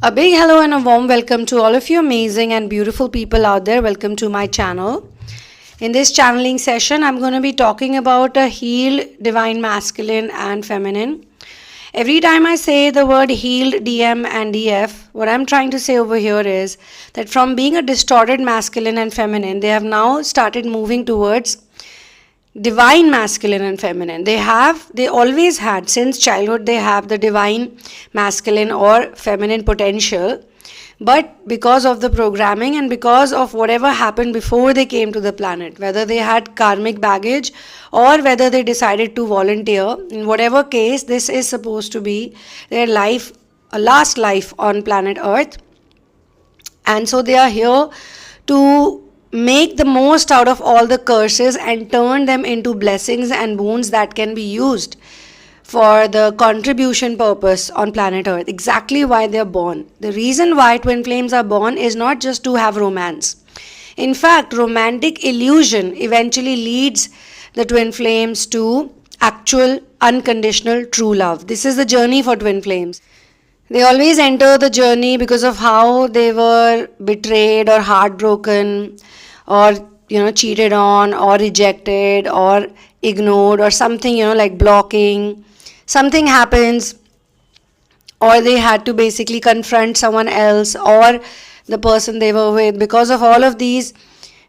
A big hello and a warm welcome to all of you amazing and beautiful people out there. Welcome to my channel. In this channeling session, I'm going to be talking about a healed divine masculine and feminine. Every time I say the word healed, DM and DF, what I'm trying to say over here is that from being a distorted masculine and feminine, they have now started moving towards divine masculine and feminine. They always had, since childhood, they have the divine masculine or feminine potential. But because of the programming and because of whatever happened before they came to the planet, whether they had karmic baggage or whether they decided to volunteer, in whatever case, this is supposed to be their life, a last life on planet Earth. And so they are here to make the most out of all the curses and turn them into blessings and boons that can be used for the contribution purpose on planet Earth. Exactly why they are born. The reason why twin flames are born is not just to have romance. In fact, romantic illusion eventually leads the twin flames to actual unconditional true love. This is the journey for twin flames. They always enter the journey because of how they were betrayed or heartbroken or cheated on or rejected or ignored or something, like blocking. Something happens or they had to basically confront someone else or the person they were with. Because of all of these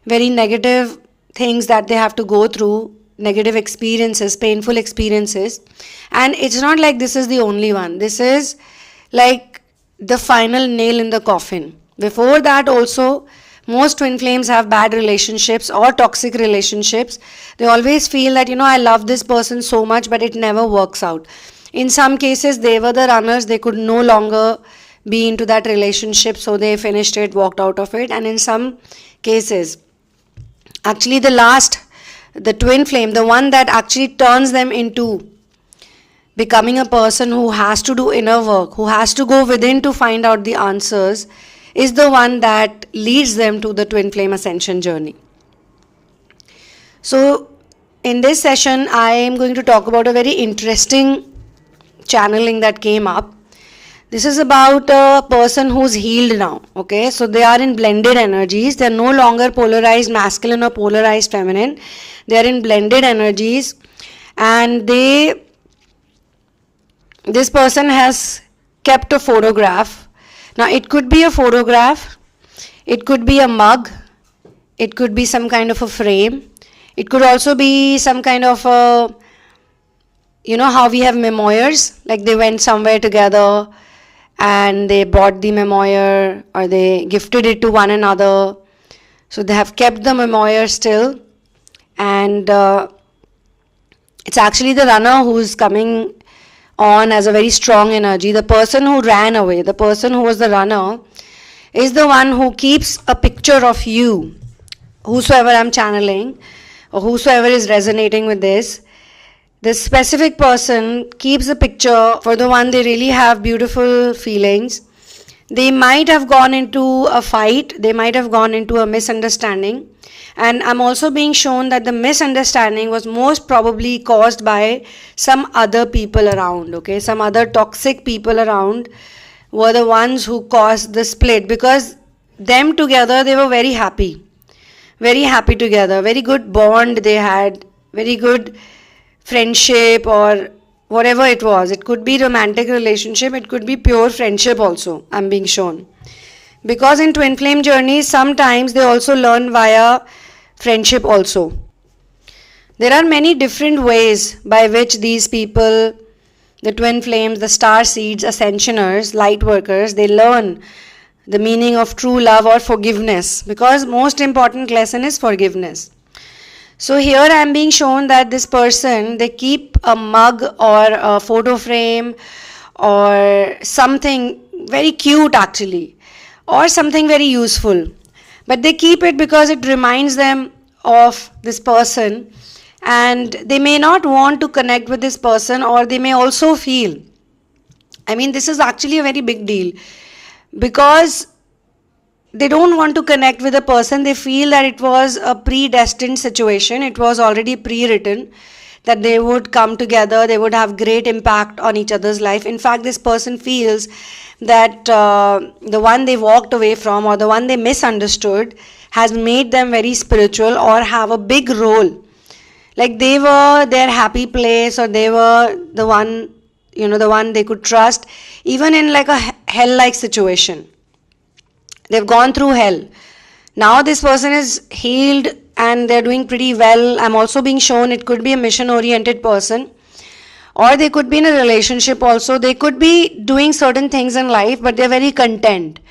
very negative things that they have to go through, negative experiences, painful experiences. And it's not like this is the only one. This is like the final nail in the coffin. Before that also, most twin flames have bad relationships or toxic relationships. They always feel that, I love this person so much, but it never works out. In some cases, they were the runners. They could no longer be into that relationship, so they finished it, walked out of it. And in some cases, actually the twin flame, the one that actually turns them into becoming a person who has to do inner work, who has to go within to find out the answers, is the one that leads them to the twin flame ascension journey. So, in this session, I am going to talk about a very interesting channeling that came up. This is about a person who's healed now. Okay, so they are in blended energies. They are no longer polarized masculine or polarized feminine. They are in blended energies, and this person has kept a photograph. Now, it could be a photograph, it could be a mug, it could be some kind of a frame, it could also be some kind of a, how we have memoirs, like they went somewhere together and they bought the memoir or they gifted it to one another. So they have kept the memoir still, and it's actually the runner who's coming on as a very strong energy. The person who ran away, the person who was the runner, is the one who keeps a picture of you. Whosoever I'm channeling or whosoever is resonating with this specific person keeps a picture for the one they really have beautiful feelings. They might have gone into a fight, they might have gone into a misunderstanding, and I'm also being shown that the misunderstanding was most probably caused by some other people around, okay? Some other toxic people around were the ones who caused the split, because them together, they were very happy together, very good bond they had, very good friendship or whatever it was. It could be romantic relationship, it could be pure friendship also, I'm being shown. Because in twin flame journeys, sometimes they also learn via friendship also. There are many different ways by which these people, the twin flames, the star seeds, ascensioners, light workers, they learn the meaning of true love or forgiveness. Because most important lesson is forgiveness. So here I am being shown that this person, they keep a mug or a photo frame or something very cute actually, or something very useful. But they keep it because it reminds them of this person, and they may not want to connect with this person, or they may also feel, this is actually a very big deal, because they don't want to connect with a person. They feel that it was a predestined situation. It was already pre-written that they would come together, they would have great impact on each other's life. In fact, this person feels that the one they walked away from or the one they misunderstood has made them very spiritual or have a big role. Like they were their happy place, or they were the one, the one they could trust, even in like a hell-like situation. They've gone through hell. Now this person is healed and they're doing pretty well. I'm also being shown it could be a mission-oriented person, or they could be in a relationship also. They could be doing certain things in life, but they're very content.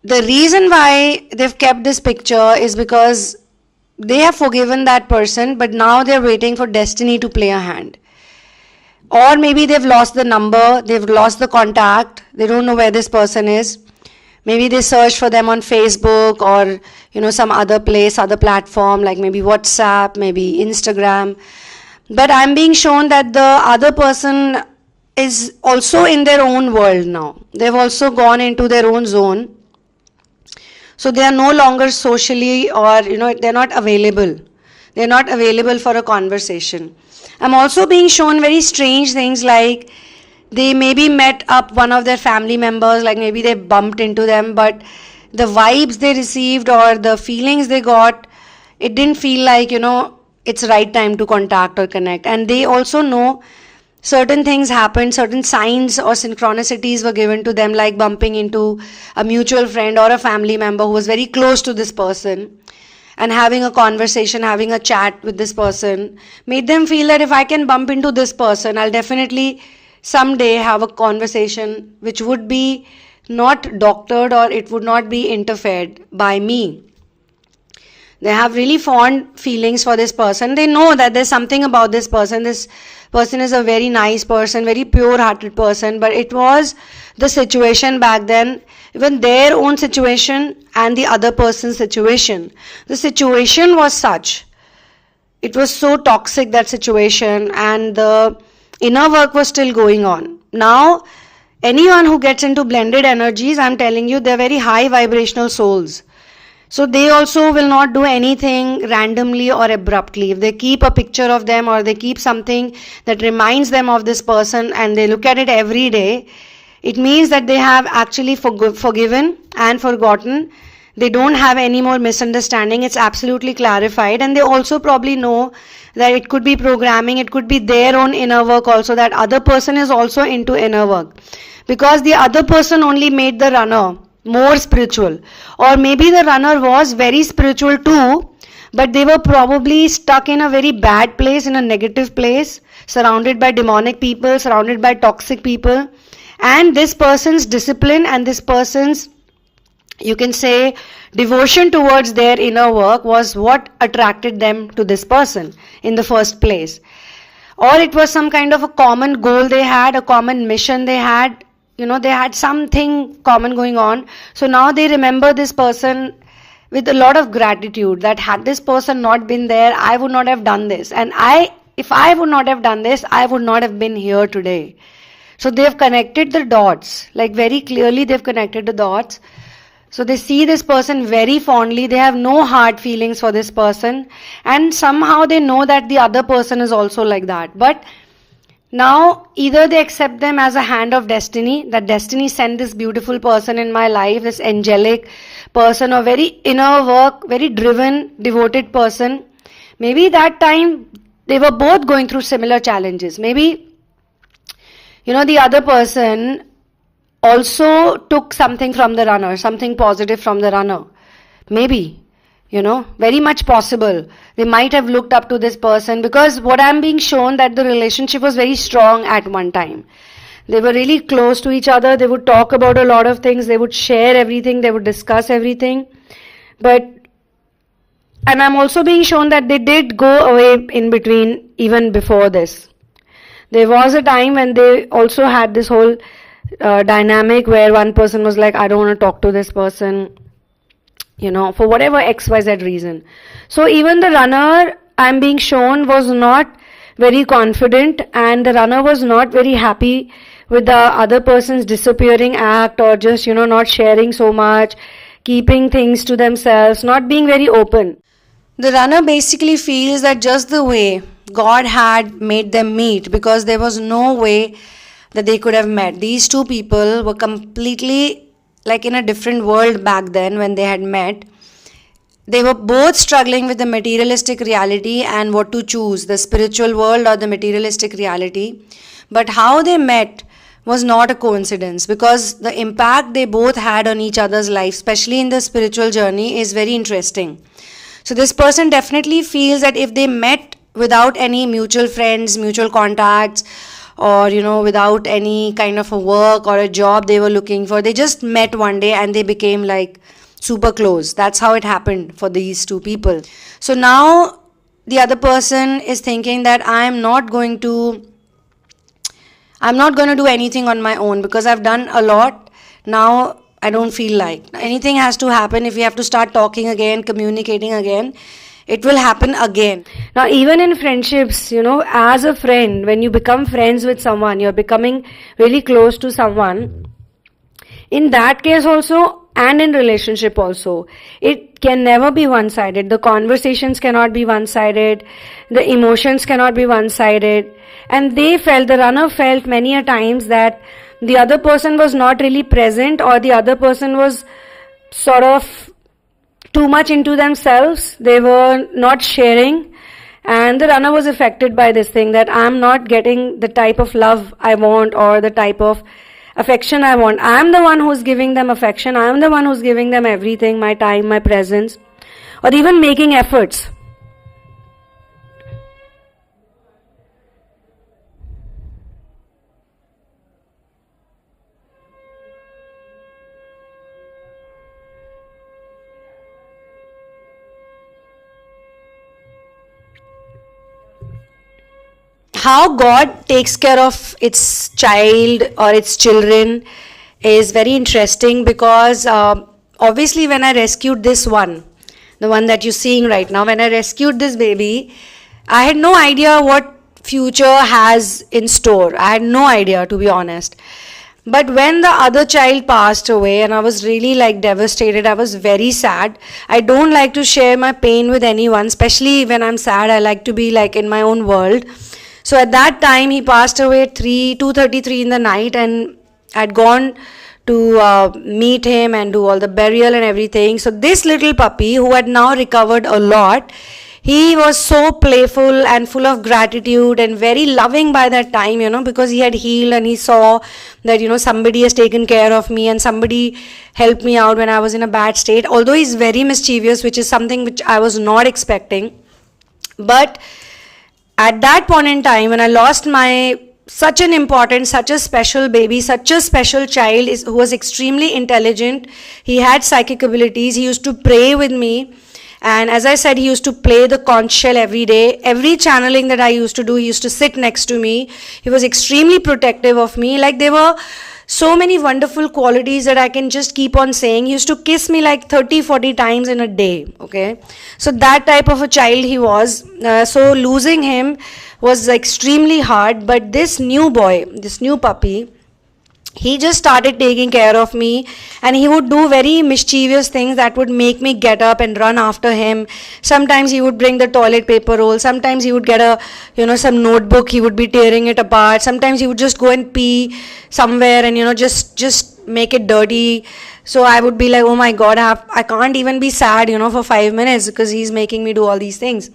The reason why they've kept this picture is because they have forgiven that person, but now they're waiting for destiny to play a hand. Or maybe they've lost the number, they've lost the contact, they don't know where this person is. Maybe they search for them on Facebook or some other place, other platform, like maybe WhatsApp, maybe Instagram. But I'm being shown that the other person is also in their own world now. They've also gone into their own zone. So they are no longer socially, or they're not available. They're not available for a conversation. I'm also being shown very strange things, like they maybe met up one of their family members, like maybe they bumped into them, but the vibes they received or the feelings they got, it didn't feel like, it's right time to contact or connect. And they also know certain things happened, certain signs or synchronicities were given to them, like bumping into a mutual friend or a family member who was very close to this person, and having a conversation, having a chat with this person made them feel that if I can bump into this person, I'll definitely someday have a conversation which would be not doctored, or it would not be interfered by me. They have really fond feelings for this person. They know that there's something about this person. This person is a very nice person, very pure-hearted person, but it was the situation back then, even their own situation and the other person's situation. The situation was such. It was so toxic, that situation, and the inner work was still going on. Now, anyone who gets into blended energies, I'm telling you, they're very high vibrational souls. So they also will not do anything randomly or abruptly. If they keep a picture of them, or they keep something that reminds them of this person, and they look at it every day, it means that they have actually forgiven and forgotten. They don't have any more misunderstanding. It's absolutely clarified. And they also probably know that it could be programming, it could be their own inner work also, that other person is also into inner work. Because the other person only made the runner more spiritual. Or maybe the runner was very spiritual too, but they were probably stuck in a very bad place, in a negative place, surrounded by demonic people, surrounded by toxic people. And this person's discipline and this person's, you can say, devotion towards their inner work was what attracted them to this person in the first place. Or it was some kind of a common goal they had, a common mission they had. They had something common going on. So now they remember this person with a lot of gratitude, that had this person not been there, I would not have done this. And if I would not have done this, I would not have been here today. So they've connected the dots, like very clearly they've connected the dots. So they see this person very fondly. They have no hard feelings for this person. And somehow they know that the other person is also like that. But now, either they accept them as a hand of destiny, that destiny sent this beautiful person in my life, this angelic person, or very inner work, very driven, devoted person. Maybe that time they were both going through similar challenges. Maybe, the other person also took something from the runner, something positive from the runner. Maybe. Very much possible. They might have looked up to this person, because what I'm being shown, that the relationship was very strong at one time. They were really close to each other. They would talk about a lot of things. They would share everything. They would discuss everything. And I'm also being shown that they did go away in between, even before this. There was a time when they also had this whole dynamic where one person was like, I don't want to talk to this person, for whatever XYZ reason. So even the runner, I'm being shown, was not very confident, and the runner was not very happy with the other person's disappearing act, or just, not sharing so much, keeping things to themselves, not being very open. The runner basically feels that just the way God had made them meet, because there was no way that they could have met. These two people were completely like in a different world back then when they had met. They were both struggling with the materialistic reality and what to choose, the spiritual world or the materialistic reality. But how they met was not a coincidence, because the impact they both had on each other's life, especially in the spiritual journey, is very interesting. So this person definitely feels that if they met without any mutual friends, mutual contacts, or without any kind of a work or a job they were looking for, they just met one day and they became like super close. That's how it happened for these two people. So now the other person is thinking that I'm not going to do anything on my own because I've done a lot. Now I don't feel like anything has to happen. If we have to start talking again, communicating again, it will happen again. Now, even in friendships, as a friend, when you become friends with someone, you're becoming really close to someone. In that case also, and in relationship also, it can never be one-sided. The conversations cannot be one-sided. The emotions cannot be one-sided. And the runner felt many a times that the other person was not really present, or the other person was sort of too much into themselves. They were not sharing, and the runner was affected by this thing, that I'm not getting the type of love I want or the type of affection I want. I'm the one who's giving them affection. I'm the one who's giving them everything, my time, my presence, or even making efforts. How God takes care of its child or its children is very interesting, because obviously when I rescued this one, the one that you're seeing right now, when I rescued this baby, I had no idea what future has in store. I had no idea, to be honest. But when the other child passed away and I was really like devastated, I was very sad. I don't like to share my pain with anyone, especially when I'm sad. I like to be like in my own world. So at that time, he passed away at 2:33 in the night, and I'd gone to meet him and do all the burial and everything. So this little puppy, who had now recovered a lot, he was so playful and full of gratitude and very loving by that time, because he had healed and he saw that, somebody has taken care of me and somebody helped me out when I was in a bad state. Although he's very mischievous, which is something which I was not expecting. But at that point in time, when I lost such an important, such a special baby, such a special child who was extremely intelligent, he had psychic abilities, he used to pray with me. And as I said, he used to play the conch shell every day. Every channeling that I used to do, he used to sit next to me. He was extremely protective of me. Like, there were so many wonderful qualities that I can just keep on saying. He used to kiss me like 30-40 times in a day. Okay, so that type of a child he was. So losing him was extremely hard. But this new boy, this new puppy, he just started taking care of me, and he would do very mischievous things that would make me get up and run after him. Sometimes he would bring the toilet paper roll. Sometimes he would get some notebook. He would be tearing it apart. Sometimes he would just go and pee somewhere and, just make it dirty. So I would be like, oh my God, I can't even be sad, for 5 minutes because he's making me do all these things.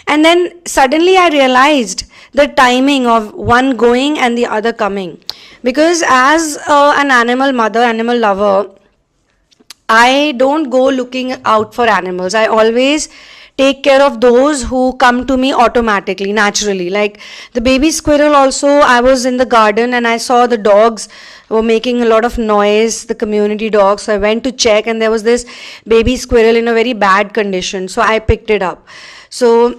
And then suddenly I realized the timing of one going and the other coming. Because as an animal mother, animal lover, I don't go looking out for animals. I always take care of those who come to me automatically, naturally. Like the baby squirrel also, I was in the garden and I saw the dogs were making a lot of noise, the community dogs. So I went to check, and there was this baby squirrel in a very bad condition. So I picked it up. So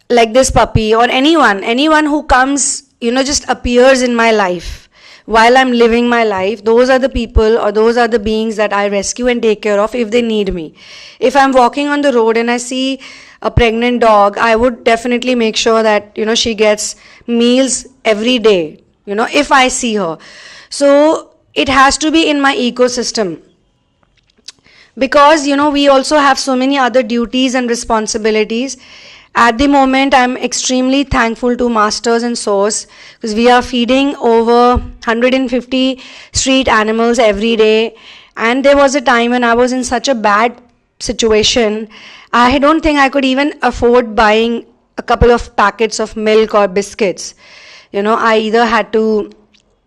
like this puppy or anyone who comes, just appears in my life while I'm living my life, those are the people or those are the beings that I rescue and take care of if they need me. If I'm walking on the road and I see a pregnant dog, I would definitely make sure that, she gets meals every day, if I see her. So it has to be in my ecosystem. Because, we also have so many other duties and responsibilities. At the moment, I'm extremely thankful to Masters and Source, because we are feeding over 150 street animals every day. And there was a time when I was in such a bad situation, I don't think I could even afford buying a couple of packets of milk or biscuits. I either had to,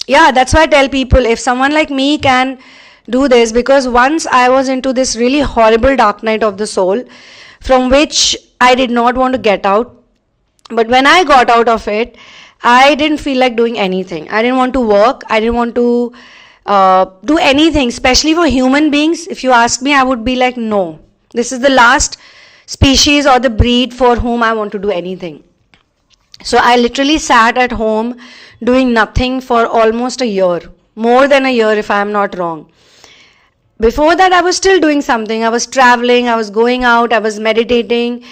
that's why I tell people, if someone like me can do this, because once I was into this really horrible dark night of the soul, from which I did not want to get out. But when I got out of it, I didn't feel like doing anything. I didn't want to work. I didn't want to do anything, especially for human beings. If you ask me, I would be like, no. This is the last species or the breed for whom I want to do anything. So I literally sat at home doing nothing for almost a year. More than a year, if I am not wrong. Before that, I was still doing something. I was traveling, I was going out, I was meditating,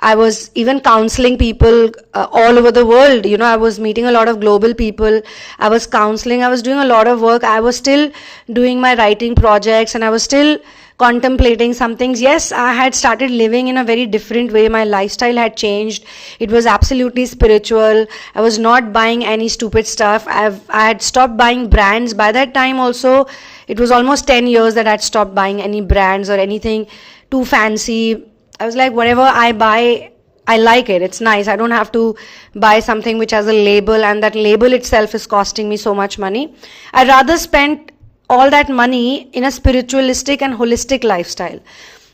I was even counseling people all over the world. I was meeting a lot of global people. I was counseling, I was doing a lot of work. I was still doing my writing projects, and I was still contemplating some things. Yes, I had started living in a very different way. My lifestyle had changed. It was absolutely spiritual. I was not buying any stupid stuff. I had stopped buying brands. By that time also, it was almost 10 years that I'd stopped buying any brands or anything too fancy. I was like, whatever I buy, I like it. It's nice. I don't have to buy something which has a label, and that label itself is costing me so much money. I'd rather spend all that money in a spiritualistic and holistic lifestyle.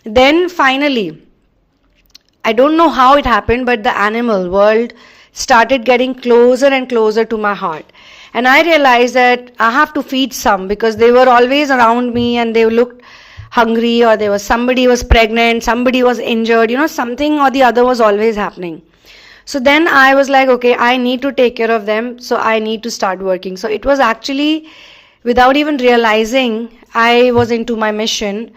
Then finally, I don't know how it happened, but the animal world started getting closer and closer to my heart. And I realized that I have to feed some, because they were always around me and they looked hungry, or there was somebody was pregnant, somebody was injured, something or the other was always happening. So then I was like, okay, I need to take care of them, so I need to start working. So it was actually, without even realizing, I was into my mission.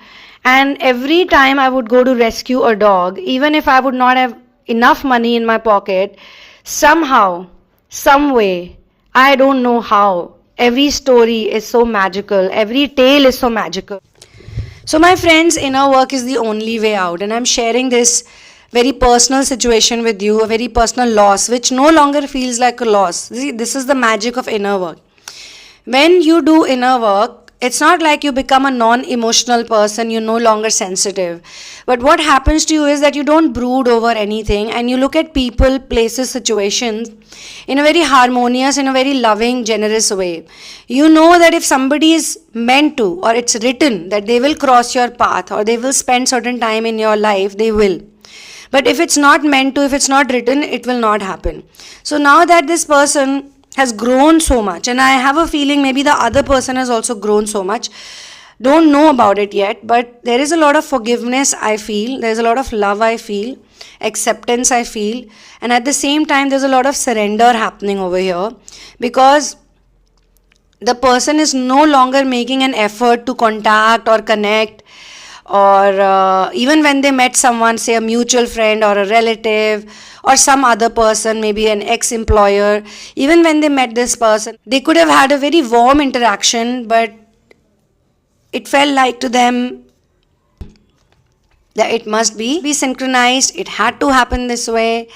And every time I would go to rescue a dog, even if I would not have enough money in my pocket, somehow, some way, I don't know how, every story is so magical, every tale is so magical. So my friends, inner work is the only way out, and I'm sharing this very personal situation with you, a very personal loss, which no longer feels like a loss. This is the magic of inner work. When you do inner work, it's not like you become a non-emotional person, you're no longer sensitive. But what happens to you is that you don't brood over anything, and you look at people, places, situations in a very harmonious, in a very loving, generous way. You know that if somebody is meant to, or it's written that they will cross your path, or they will spend certain time in your life, they will. But if it's not meant to, if it's not written, it will not happen. So now that this person has grown so much, and I have a feeling maybe the other person has also grown so much, don't know about it yet, but there is a lot of forgiveness I feel, there's a lot of love I feel, acceptance I feel, and at the same time there's a lot of surrender happening over here, because the person is no longer making an effort to contact or connect, or even when they met someone, say a mutual friend or a relative or some other person, maybe an ex-employer, even when they met this person, they could have had a very warm interaction, but it felt like to them that it must be synchronized, it had to happen this way,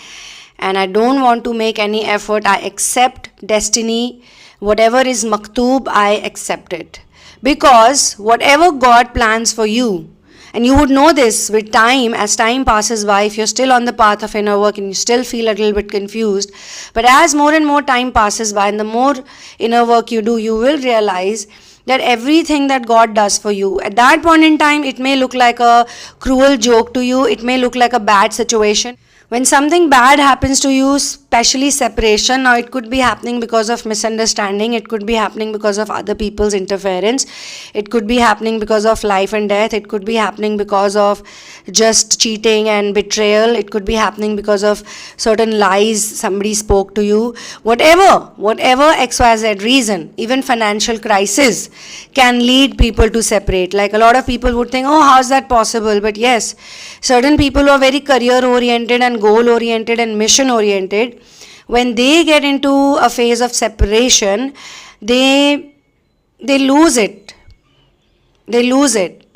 and I don't want to make any effort. I accept destiny, whatever is maktub, I accept it, because whatever God plans for you, and you would know this with time, as time passes by, if you're still on the path of inner work and you still feel a little bit confused, but as more and more time passes by and the more inner work you do, you will realize that everything that God does for you, at that point in time, it may look like a cruel joke to you, it may look like a bad situation. When something bad happens to you, especially separation, now it could be happening because of misunderstanding, it could be happening because of other people's interference, it could be happening because of life and death, it could be happening because of just cheating and betrayal, it could be happening because of certain lies somebody spoke to you, whatever XYZ reason, even financial crisis can lead people to separate. Like a lot of people would think, oh, how's that possible? But yes, certain people who are very career oriented and goal oriented and mission oriented, when they get into a phase of separation, they lose it.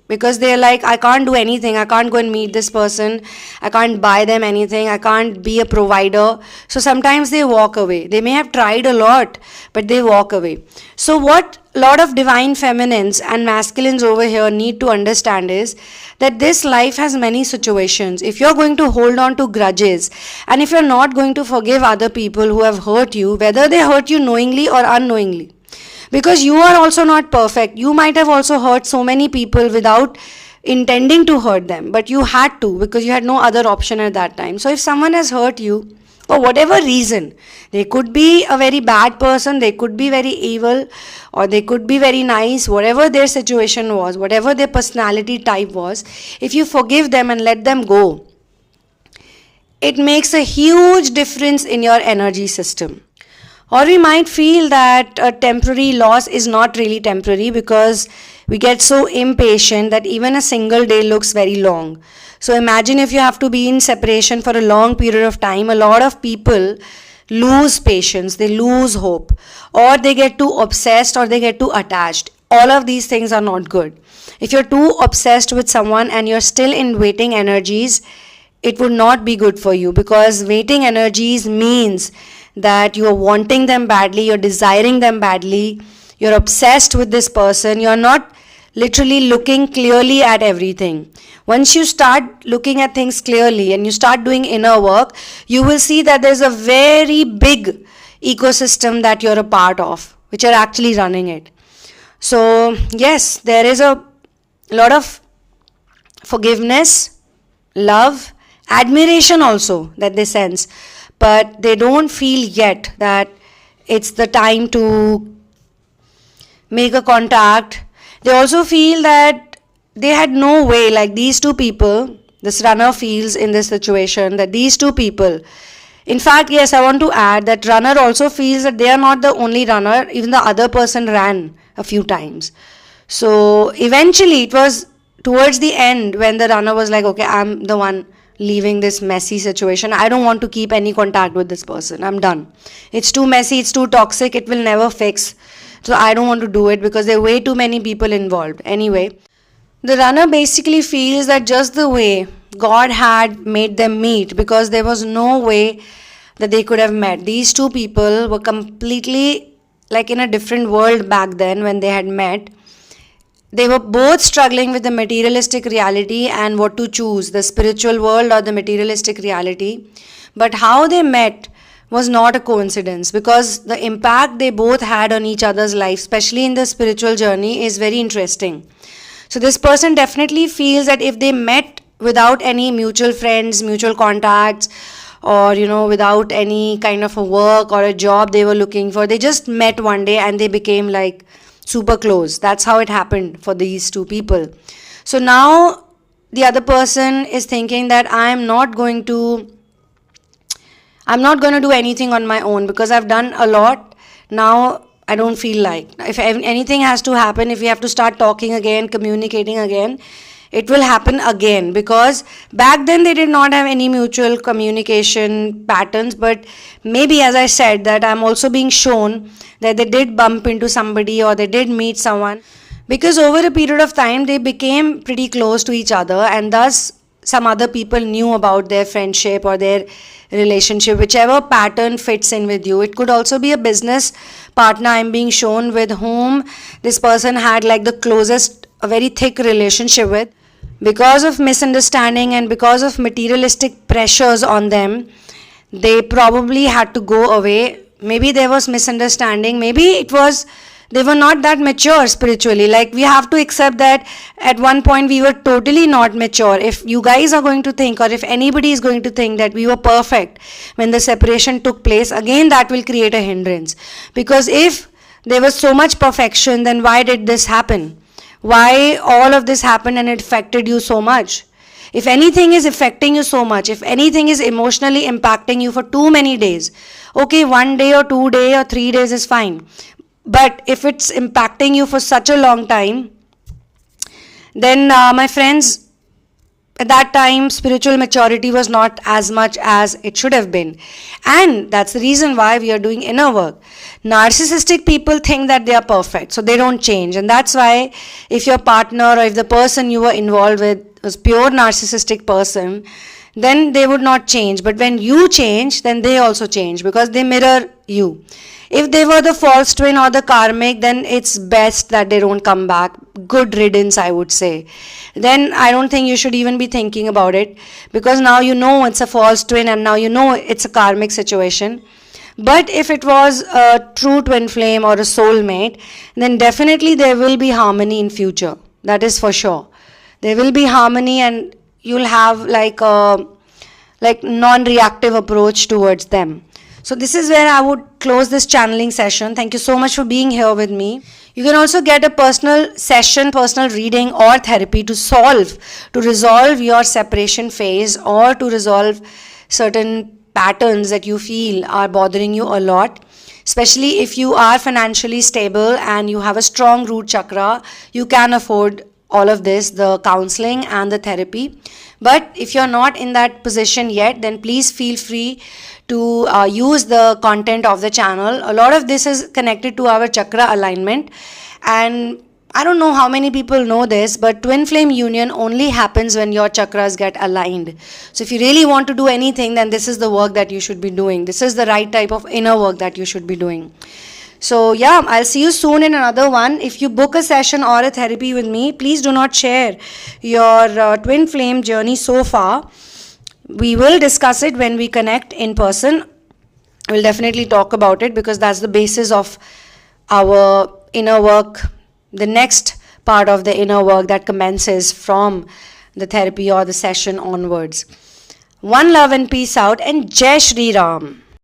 because they're like, I can't do anything, I can't go and meet this person, I can't buy them anything, I can't be a provider. So sometimes they walk away. They may have tried a lot, but they walk away. So what a lot of divine feminines and masculines over here need to understand is that this life has many situations. If you're going to hold on to grudges, and if you're not going to forgive other people who have hurt you, whether they hurt you knowingly or unknowingly, because you are also not perfect. You might have also hurt so many people without intending to hurt them, but you had to because you had no other option at that time. So if someone has hurt you for whatever reason, they could be a very bad person, they could be very evil, or they could be very nice, whatever their situation was, whatever their personality type was, if you forgive them and let them go, it makes a huge difference in your energy system. Or we might feel that a temporary loss is not really temporary because we get so impatient that even a single day looks very long. So imagine if you have to be in separation for a long period of time, a lot of people lose patience, they lose hope, or they get too obsessed or they get too attached. All of these things are not good. If you're too obsessed with someone and you're still in waiting energies, it would not be good for you, because waiting energies means that you are wanting them badly, you're desiring them badly, you're obsessed with this person, you're not literally looking clearly at everything. Once you start looking at things clearly and you start doing inner work, you will see that there's a very big ecosystem that you're a part of, which are actually running it. So yes, there is a lot of forgiveness, love, admiration also that they sense, but they don't feel yet that it's the time to make a contact. They also feel that they had no way, like these two people, this runner feels in this situation that these two people, in fact, yes, I want to add that runner also feels that they are not the only runner, even the other person ran a few times. So eventually it was towards the end when the runner was like, okay, I'm the one leaving this messy situation. I don't want to keep any contact with this person. I'm done. It's too messy, it's too toxic, it will never fix. So I don't want to do it because there are way too many people involved. Anyway, the runner basically feels that just the way God had made them meet, because there was no way that they could have met. These two people were completely like in a different world back then when they had met. They were both struggling with the materialistic reality and what to choose, the spiritual world or the materialistic reality. But how they met was not a coincidence, because the impact they both had on each other's life, especially in the spiritual journey, is very interesting. So this person definitely feels that if they met without any mutual friends, mutual contacts, or without any kind of a work or a job they were looking for, they just met one day and they became like super close. That's how it happened for these two people. So now the other person is thinking that I'm not going to do anything on my own because I've done a lot. Now I don't feel like. If anything has to happen, if we have to start talking again, communicating again, it will happen again, because back then they did not have any mutual communication patterns. But maybe, as I said, that I'm also being shown that they did bump into somebody or they did meet someone, because over a period of time they became pretty close to each other, and thus some other people knew about their friendship or their relationship, whichever pattern fits in with you. It could also be a business partner I'm being shown, with whom this person had like the closest, a very thick relationship with. Because of misunderstanding and because of materialistic pressures on them, they probably had to go away. Maybe there was misunderstanding, maybe it was they were not that mature spiritually. Like, we have to accept that at one point we were totally not mature. If you guys are going to think, or if anybody is going to think that we were perfect when the separation took place, again that will create a hindrance. Because if there was so much perfection, then why did this happen? Why all of this happened and it affected you so much? If anything is affecting you so much, if anything is emotionally impacting you for too many days, okay, 1 day or 2 days or 3 days is fine. But if it's impacting you for such a long time, then my friends, at that time spiritual maturity was not as much as it should have been, and that's the reason why we are doing inner work. Narcissistic people think that they are perfect, so they don't change, and that's why if your partner or if the person you were involved with was pure narcissistic person, then they would not change. But when you change, then they also change, because they mirror you. If they were the false twin or the karmic, then it's best that they don't come back. Good riddance, I would say. Then I don't think you should even be thinking about it, because now you know it's a false twin and now you know it's a karmic situation. But if it was a true twin flame or a soulmate, then definitely there will be harmony in future. That is for sure. There will be harmony, and you'll have like a non-reactive approach towards them. So this is where I would close this channeling session. Thank you so much for being here with me. You can also get a personal session, personal reading or therapy to resolve your separation phase, or to resolve certain patterns that you feel are bothering you a lot. Especially if you are financially stable and you have a strong root chakra, you can afford all of this, the counseling and the therapy. But if you're not in that position yet, then please feel free to use the content of the channel. A lot of this is connected to our chakra alignment, and I don't know how many people know this, but twin flame union only happens when your chakras get aligned. So if you really want to do anything, then this is the work that you should be doing. This is the right type of inner work that you should be doing. So yeah, I'll see you soon in another one. If you book a session or a therapy with me, please do not share your twin flame journey so far. We will discuss it when we connect in person. We'll definitely talk about it, because that's the basis of our inner work, the next part of the inner work that commences from the therapy or the session onwards. One love and peace out, and Jai Shri Ram.